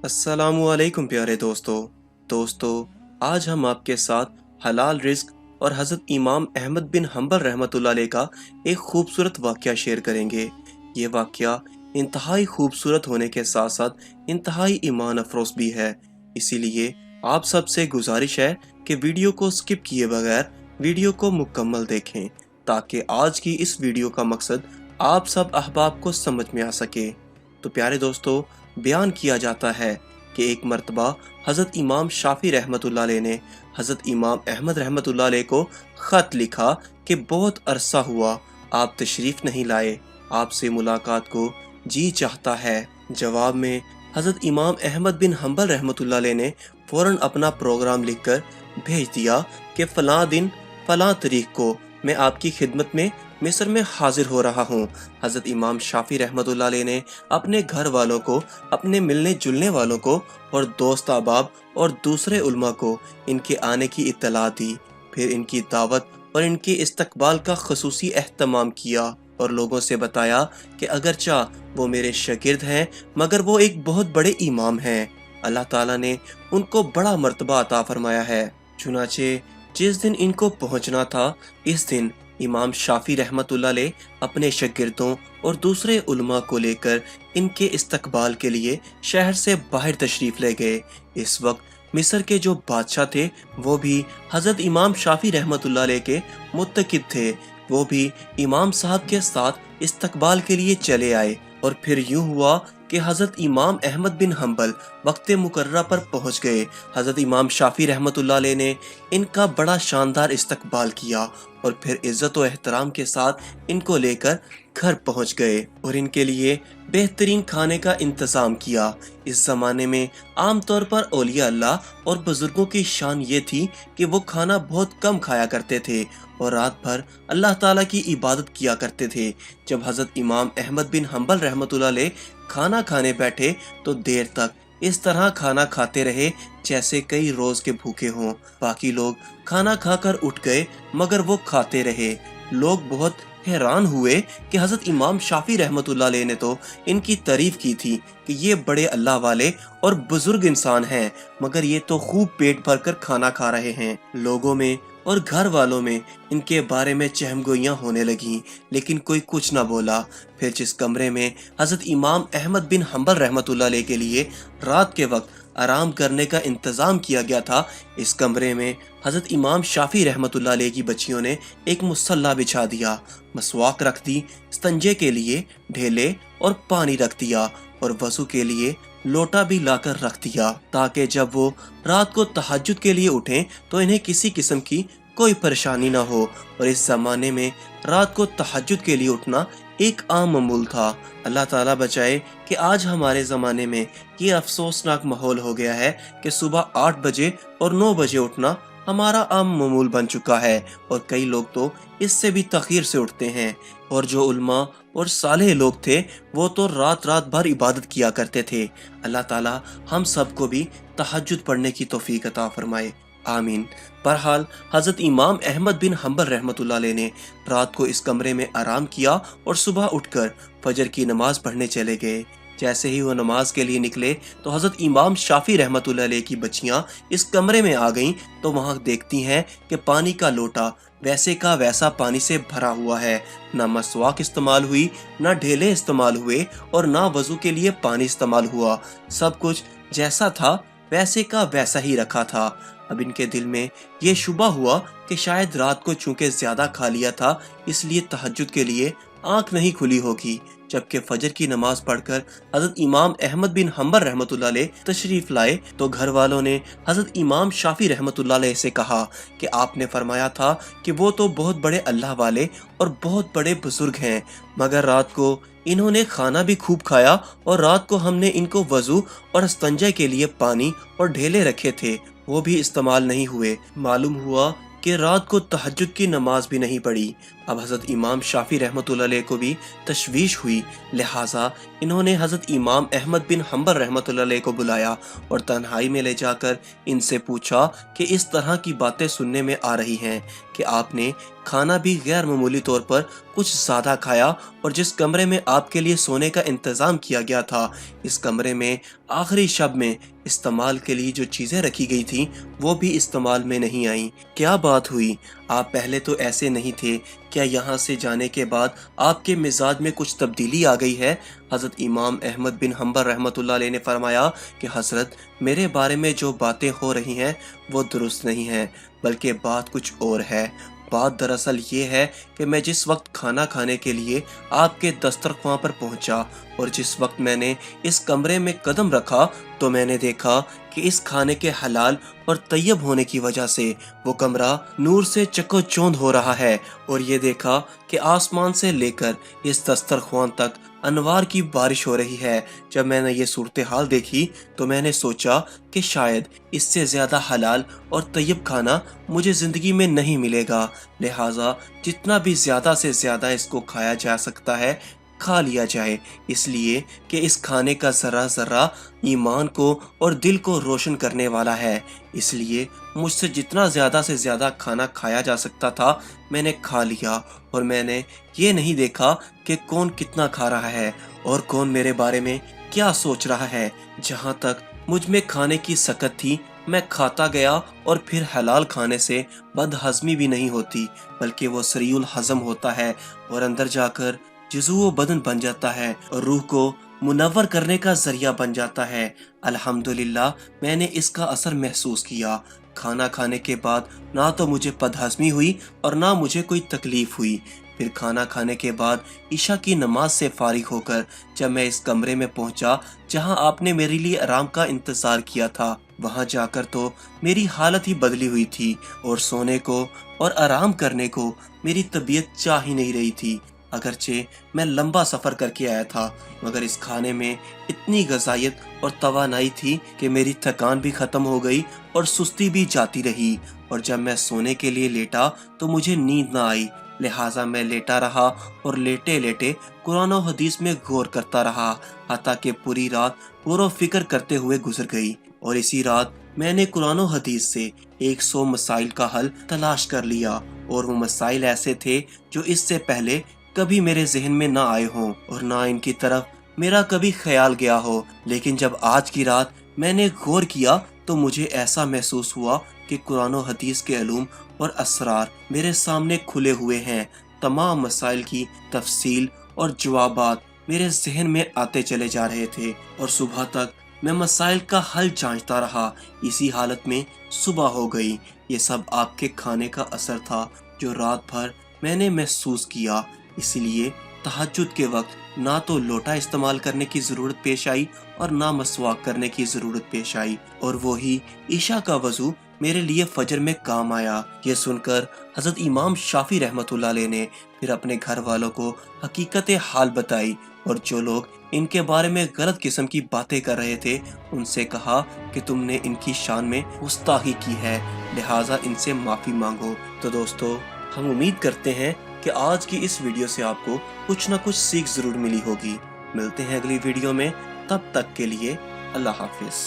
अस्सलामु अलैकुम प्यारे दोस्तों आज हम आपके साथ हलाल रिस्क और हज़रत इमाम अहमद बिन हम्बल रहमतुल्लाह अलैह का एक खूबसूरत वाक़या शेयर करेंगे। ये वाक़या इंतहाई खूबसूरत होने के साथ साथ इंतहाई ईमान अफरोज़ भी है। इसीलिए आप सबसे गुजारिश है कि वीडियो को स्किप किए बगैर वीडियो को मुकम्मल देखें ताकि आज की इस वीडियो का मकसद आप सब अहबाब को समझ में आ सके। तो प्यारे दोस्तों, बयान किया जाता है कि एक मर्तबा हज़रत इमाम शाफी रहमतुल्लाह अलैह ने हज़रत इमाम अहमद रहमतुल्लाह अलैह को ख़त लिखा कि बहुत अरसा हुआ आप तशरीफ़ नहीं लाए, आपसे मुलाकात को जी चाहता है। जवाब में हज़रत इमाम अहमद बिन हम्बल रहमतुल्लाह अलैह ने फ़ौरन अपना प्रोग्राम लिखकर भेज दिया कि फ़लाँ दिन फ़लाँ तारीख को मैं आपकी खिदमत में मिस्र में हाजिर हो रहा हूँ। हज़रत इमाम शाफी रहमतुल्लाह अलैह ने अपने घर वालों को, अपने मिलने जुलने वालों को और दोस्त अहबाब और दूसरे उलमा को इनके आने की इत्तला दी। फिर इनकी दावत और इनके इस्तकबाल का ख़ुसूसी एहतमाम किया और लोगों से बताया कि अगरचा वो मेरे शागिर्द हैं मगर वो एक बहुत बड़े इमाम हैं। अल्लाह ताला ने उनको बड़ा मर्तबा अता फरमाया है। चुनाचे जिस दिन इनको पहुंचना था, इस दिन इमाम शाफी रहमतुल्लाह अलैह अपने शागिर्दों और दूसरे उलमा को लेकर इनके इस्तकबाल के लिए शहर से बाहर तशरीफ़ ले गए। इस वक्त मिस्र के जो बादशाह थे वो भी हज़रत इमाम शाफी रहमतुल्लाह अलैह के मुत्तकिद थे। वो भी इमाम साहब के साथ इस्तकबाल के लिए चले आए और फिर यूं हुआ कि हज़रत इमाम अहमद बिन हम्बल वक्त मुकर्ररा पर पहुंच गए। हज़रत इमाम शाफी रहमतुल्लाह अलैह ने इनका बड़ा शानदार इस्तकबाल किया और फिर इज़्ज़त व एहतराम के साथ इनको लेकर घर पहुंच गए और इनके लिए बेहतरीन खाने का इंतज़ाम किया। इस ज़माने में आम तौर पर औलिया अल्लाह और बुज़ुर्गों की शान ये थी कि वो खाना बहुत कम खाया करते थे और रात भर अल्लाह ताला की इबादत किया करते थे। जब हज़रत इमाम अहमद बिन हम्बल रहमतुल्लाह अलैह खाना खाने बैठे तो देर तक इस तरह खाना खाते रहे जैसे कई रोज के भूखे हों। बाकी लोग खाना खाकर उठ गए मगर वो खाते रहे। लोग बहुत हैरान हुए कि हज़रत इमाम शाफी रहमतुल्लाह अलैह ने तो इनकी तारीफ की थी कि ये बड़े अल्लाह वाले और बुजुर्ग इंसान हैं, मगर ये तो खूब पेट भर कर खाना खा रहे हैं। लोगों में और घर वालों में इनके बारे में चहमगोइयाँ होने लगीं, लेकिन कोई कुछ ना बोला। फिर जिस कमरे में हज़रत इमाम अहमद बिन हम्बल रहमतुल्लाह अलैह के लिए रात के वक्त आराम करने का इंतज़ाम किया गया था, इस कमरे में हज़रत इमाम शाफी रहमतुल्लाह अलैह की बच्चियों ने एक मुसल्ला बिछा दिया, मसवाक रख दी, स्तंजे के लिए ढेले और पानी रख दिया और वज़ू के लिए लोटा भी लाकर रख दिया ताकि जब वो रात को तहज्जुद के लिए उठें तो इन्हें किसी किस्म की कोई परेशानी ना हो। और इस ज़माने में रात को तहज्जुद के लिए उठना एक आम मामूल था। अल्लाह ताला बचाए कि आज हमारे ज़माने में ये अफसोसनाक माहौल हो गया है कि सुबह 8 बजे और 9 बजे उठना हमारा आम मामूल बन चुका है और कई लोग तो इससे भी तखीर से उठते हैं। और जो उल्मा और सालेह लोग थे वो तो रात रात भर इबादत किया करते थे। अल्लाह ताला हम सबको भी तहज्जुद पढ़ने की तौफीक अता फरमाए, आमीन। बहरहाल हज़रत इमाम अहमद बिन हम्बल रहमतुल्लाह अलैह ने रात को इस कमरे में आराम किया और सुबह उठकर फजर की नमाज पढ़ने चले गए। जैसे ही वो नमाज के लिए निकले तो हज़रत इमाम शाफी रहमतुल्लाह अलैह की बच्चियां इस कमरे में आ गईं तो वहां देखती हैं कि पानी का लोटा वैसे का वैसा पानी से भरा हुआ है। ना मसवाक इस्तेमाल हुई, ना ढेले इस्तेमाल हुए और ना वजू के लिए पानी इस्तेमाल हुआ। सब कुछ जैसा था वैसे का वैसा ही रखा था। अब इनके दिल में ये शुबा हुआ कि शायद रात को चूंकि ज्यादा खा लिया था इसलिए तहज्जुद के लिए आंख नहीं खुली होगी। जबकि फजर की नमाज पढ़कर हज़रत इमाम अहमद बिन हम्बल रहमतुल्लाह अलैह तशरीफ लाए तो घर वालों ने हज़रत इमाम शाफी रहमतुल्लाह अलैह से कहा कि आपने फरमाया था कि वो तो बहुत बड़े अल्लाह वाले और बहुत बड़े बुजुर्ग हैं, मगर रात को इन्होंने खाना भी खूब खाया और रात को हमने इनको वजू और इस्तंजा के लिए पानी और ढेले रखे थे, वो भी इस्तेमाल नहीं हुए। मालूम हुआ कि रात को तहज्जुद की नमाज भी नहीं पढ़ी। اب حضرت امام شافعی رحمۃ اللہ علیہ کو بھی تشویش ہوئی، لہٰذا انہوں نے حضرت امام احمد بن حنبل رحمۃ اللہ علیہ کو بلایا اور تنہائی میں لے جا کر ان سے پوچھا کہ اس طرح کی باتیں سننے میں آ رہی ہیں کہ آپ نے کھانا بھی غیر معمولی طور پر کچھ زیادہ کھایا، اور جس کمرے میں آپ کے لیے سونے کا انتظام کیا گیا تھا، اس کمرے میں آخری شب میں استعمال کے لیے جو چیزیں رکھی گئی تھیں وہ بھی استعمال میں نہیں آئیں۔ کیا بات ہوئی؟ آپ پہلے تو ایسے نہیں تھے، کیا یہاں سے جانے کے بعد آپ کے مزاج میں کچھ تبدیلی آ گئی ہے؟ حضرت امام احمد بن حنبل رحمۃ اللہ علیہ نے فرمایا کہ حضرت، میرے بارے میں جو باتیں ہو رہی ہیں وہ درست نہیں ہیں، بلکہ بات کچھ اور ہے۔ بات دراصل یہ ہے کہ میں جس وقت کھانا کھانے کے لیے آپ کے دسترخواں پر پہنچا اور جس وقت میں نے اس کمرے میں قدم رکھا تو میں نے دیکھا کہ اس کھانے کے حلال اور طیب ہونے کی وجہ سے وہ کمرہ نور سے چکو چوند ہو رہا ہے، اور یہ دیکھا کہ آسمان سے لے کر اس دسترخوان تک انوار کی بارش ہو رہی ہے۔ جب میں نے یہ صورتحال دیکھی تو میں نے سوچا کہ شاید اس سے زیادہ حلال اور طیب کھانا مجھے زندگی میں نہیں ملے گا، لہٰذا جتنا بھی زیادہ سے زیادہ اس کو کھایا جا سکتا ہے کھا لیا جائے، اس لیے کہ اس کھانے کا ذرہ ذرہ ایمان کو اور دل کو روشن کرنے والا ہے۔ اس لیے مجھ سے جتنا زیادہ سے زیادہ کھانا کھایا جا سکتا تھا میں نے کھا لیا، اور میں نے یہ نہیں دیکھا کہ کون کتنا کھا رہا ہے اور کون میرے بارے میں کیا سوچ رہا ہے۔ جہاں تک مجھ میں کھانے کی سکت تھی میں کھاتا گیا، اور پھر حلال کھانے سے بد ہضمی بھی نہیں ہوتی بلکہ وہ سریع الہضم ہوتا ہے اور اندر جا کر جزو و بدن بن جاتا ہے اور روح کو منور کرنے کا ذریعہ بن جاتا ہے۔ الحمدللہ میں نے اس کا اثر محسوس کیا۔ کھانا کھانے کے بعد نہ تو مجھے بد ہضمی ہوئی اور نہ مجھے کوئی تکلیف ہوئی۔ پھر کھانا کھانے کے بعد عشاء کی نماز سے فارغ ہو کر جب میں اس کمرے میں پہنچا جہاں آپ نے میرے لیے آرام کا انتظار کیا تھا، وہاں جا کر تو میری حالت ہی بدلی ہوئی تھی، اور سونے کو اور آرام کرنے کو میری طبیعت چاہ ہی نہیں رہی تھی۔ اگرچہ میں لمبا سفر کر کے آیا تھا، مگر اس کھانے میں اتنی غذائیت اور توانائی تھی کہ میری تھکان بھی ختم ہو گئی اور سستی بھی جاتی رہی، اور جب میں سونے کے لیے لیٹا تو مجھے نیند نہ آئی، لہٰذا میں لیٹا رہا اور لیٹے لیٹے قرآن و حدیث میں غور کرتا رہا، حتیٰ کہ پوری رات غور و فکر کرتے ہوئے گزر گئی، اور اسی رات میں نے قرآن و حدیث سے 100 مسائل کا حل تلاش کر لیا، اور وہ مسائل ایسے تھے جو اس سے پہلے کبھی میرے ذہن میں نہ آئے ہوں اور نہ ان کی طرف میرا کبھی خیال گیا ہو۔ لیکن جب آج کی رات میں نے غور کیا تو مجھے ایسا محسوس ہوا کہ قرآن و حدیث کے علوم اور اسرار میرے سامنے کھلے ہوئے ہیں۔ تمام مسائل کی تفصیل اور جوابات میرے ذہن میں آتے چلے جا رہے تھے، اور صبح تک میں مسائل کا حل جانچتا رہا۔ اسی حالت میں صبح ہو گئی۔ یہ سب آپ کے کھانے کا اثر تھا جو رات بھر میں نے محسوس کیا۔ اسی لیے تہجد کے وقت نہ تو لوٹا استعمال کرنے کی ضرورت پیش آئی اور نہ مسواک کرنے کی ضرورت پیش آئی، اور وہی عشاء کا وضو میرے لیے فجر میں کام آیا۔ یہ سن کر حضرت امام شافعی رحمۃ اللہ علیہ نے پھر اپنے گھر والوں کو حقیقت حال بتائی، اور جو لوگ ان کے بارے میں غلط قسم کی باتیں کر رہے تھے ان سے کہا کہ تم نے ان کی شان میں گستاخی کی ہے، لہٰذا ان سے معافی مانگو۔ تو دوستو، ہم امید کرتے ہیں کہ آج کی اس ویڈیو سے آپ کو کچھ نہ کچھ سیکھ ضرور ملی ہوگی۔ ملتے ہیں اگلی ویڈیو میں، تب تک کے لیے اللہ حافظ۔